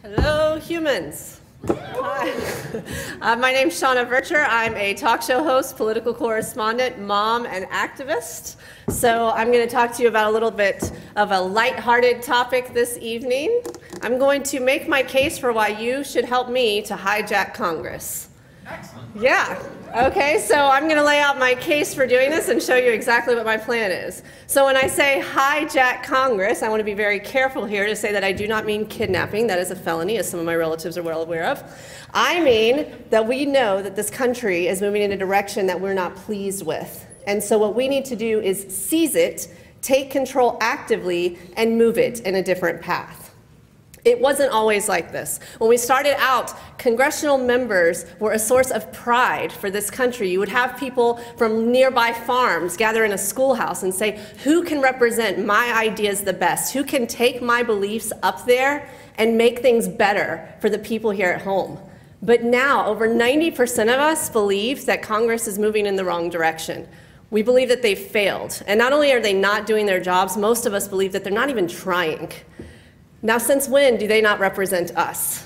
Hello, humans. Hi. My name's Shawna Vercher. I'm a talk show host, political correspondent, mom, and activist. So I'm going to talk to you about a little bit of a lighthearted topic this evening. I'm going to make my case for why you should help me to hijack Congress. Excellent. Yeah. Okay, so I'm going to lay out my case for doing this and show you exactly what my plan is. So when I say hijack Congress, I want to be very careful here to say that I do not mean kidnapping. That is a felony, as some of my relatives are well aware of. I mean that we know that this country is moving in a direction that we're not pleased with. And so what we need to do is seize it, take control actively, and move it in a different path. It wasn't always like this. When we started out, congressional members were a source of pride for this country. You would have people from nearby farms gather in a schoolhouse and say, who can represent my ideas the best? Who can take my beliefs up there and make things better for the people here at home? But now, over 90% of us believe that Congress is moving in the wrong direction. We believe that they've failed. And not only are they not doing their jobs, most of us believe that they're not even trying. Now, since when do they not represent us?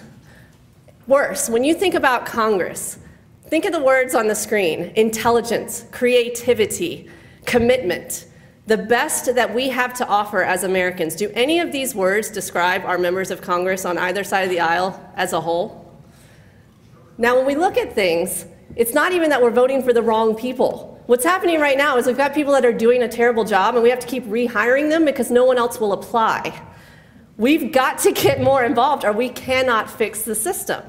Worse, when you think about Congress, think of the words on the screen: intelligence, creativity, commitment, the best that we have to offer as Americans. Do any of these words describe our members of Congress on either side of the aisle as a whole? Now, when we look at things, it's not even that we're voting for the wrong people. What's happening right now is we've got people that are doing a terrible job, and we have to keep rehiring them because no one else will apply. We've got to get more involved, or we cannot fix the system.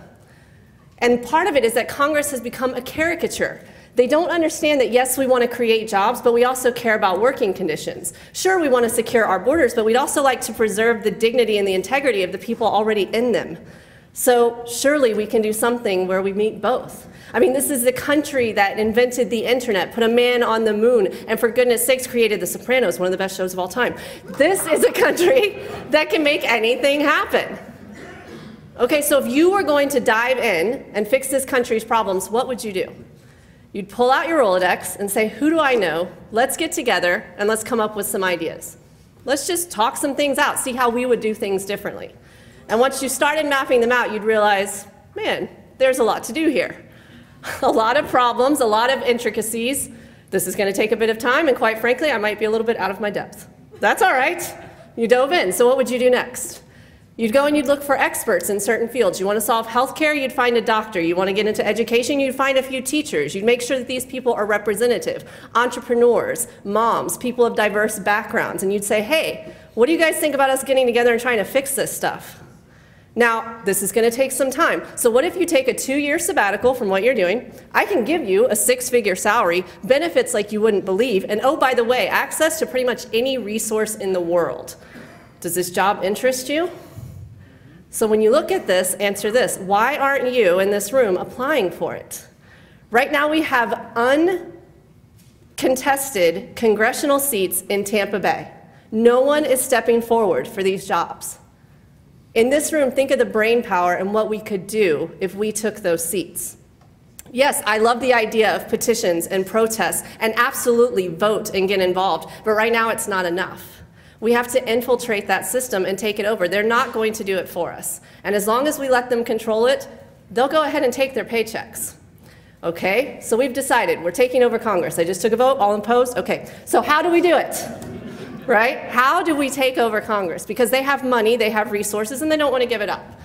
And part of it is that Congress has become a caricature. They don't understand that, yes, we want to create jobs, but we also care about working conditions. Sure, we want to secure our borders, but we'd also like to preserve the dignity and the integrity of the people already in them. So surely we can do something where we meet both. I mean, this is the country that invented the internet, put a man on the moon, and for goodness sakes created The Sopranos, one of the best shows of all time. This is a country that can make anything happen. Okay, so if you were going to dive in and fix this country's problems, what would you do? You'd pull out your Rolodex and say, who do I know? Let's get together and let's come up with some ideas. Let's just talk some things out, see how we would do things differently. And once you started mapping them out, you'd realize, man, there's a lot to do here. A lot of problems, a lot of intricacies. This is going to take a bit of time, and quite frankly, I might be a little bit out of my depth. That's all right. You dove in, so what would you do next? You'd go and you'd look for experts in certain fields. You want to solve healthcare, you'd find a doctor. You want to get into education, you'd find a few teachers. You'd make sure that these people are representative, entrepreneurs, moms, people of diverse backgrounds, and you'd say, hey, what do you guys think about us getting together and trying to fix this stuff? Now, this is going to take some time. So what if you take a 2-year sabbatical from what you're doing? I can give you a 6-figure salary, benefits like you wouldn't believe, and oh, by the way, access to pretty much any resource in the world. Does this job interest you? So when you look at this, answer this: why aren't you in this room applying for it? Right now we have uncontested congressional seats in Tampa Bay. No one is stepping forward for these jobs. In this room, think of the brain power and what we could do if we took those seats. Yes, I love the idea of petitions and protests and absolutely vote and get involved, but right now it's not enough. We have to infiltrate that system and take it over. They're not going to do it for us. And as long as we let them control it, they'll go ahead and take their paychecks. Okay, so we've decided we're taking over Congress. I just took a vote, all opposed. Okay, so how do we do it? Right? How do we take over Congress? Because they have money, they have resources, and they don't want to give it up.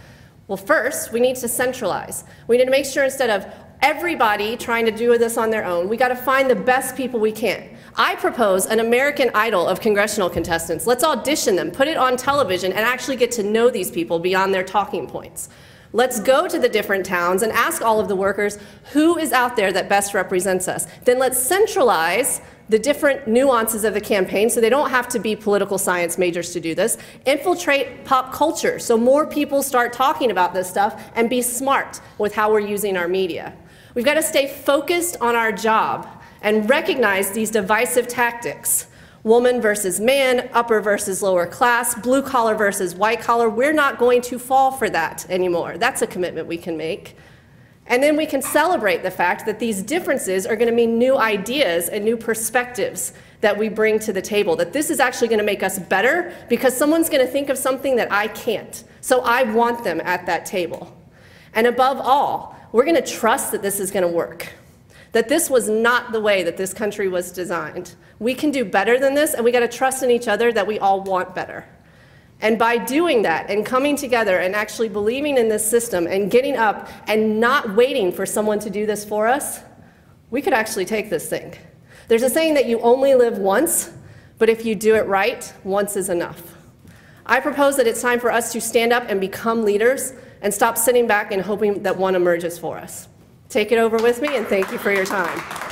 Well, first, we need to centralize. We need to make sure instead of everybody trying to do this on their own, we got to find the best people we can. I propose an American Idol of congressional contestants. Let's audition them, put it on television, and actually get to know these people beyond their talking points. Let's go to the different towns and ask all of the workers who is out there that best represents us. Then let's centralize the different nuances of the campaign so they don't have to be political science majors to do this. Infiltrate pop culture so more people start talking about this stuff, and be smart with how we're using our media. We've got to stay focused on our job and recognize these divisive tactics. Woman versus man, upper versus lower class, blue collar versus white collar. We're not going to fall for that anymore. That's a commitment we can make. And then we can celebrate the fact that these differences are going to mean new ideas and new perspectives that we bring to the table, that this is actually going to make us better because someone's going to think of something that I can't. So I want them at that table. And above all, we're going to trust that this is going to work, that this was not the way that this country was designed. We can do better than this, and we got to trust in each other that we all want better. And by doing that and coming together and actually believing in this system and getting up and not waiting for someone to do this for us, we could actually take this thing. There's a saying that you only live once, but if you do it right, once is enough. I propose that it's time for us to stand up and become leaders and stop sitting back and hoping that one emerges for us. Take it over with me, and thank you for your time.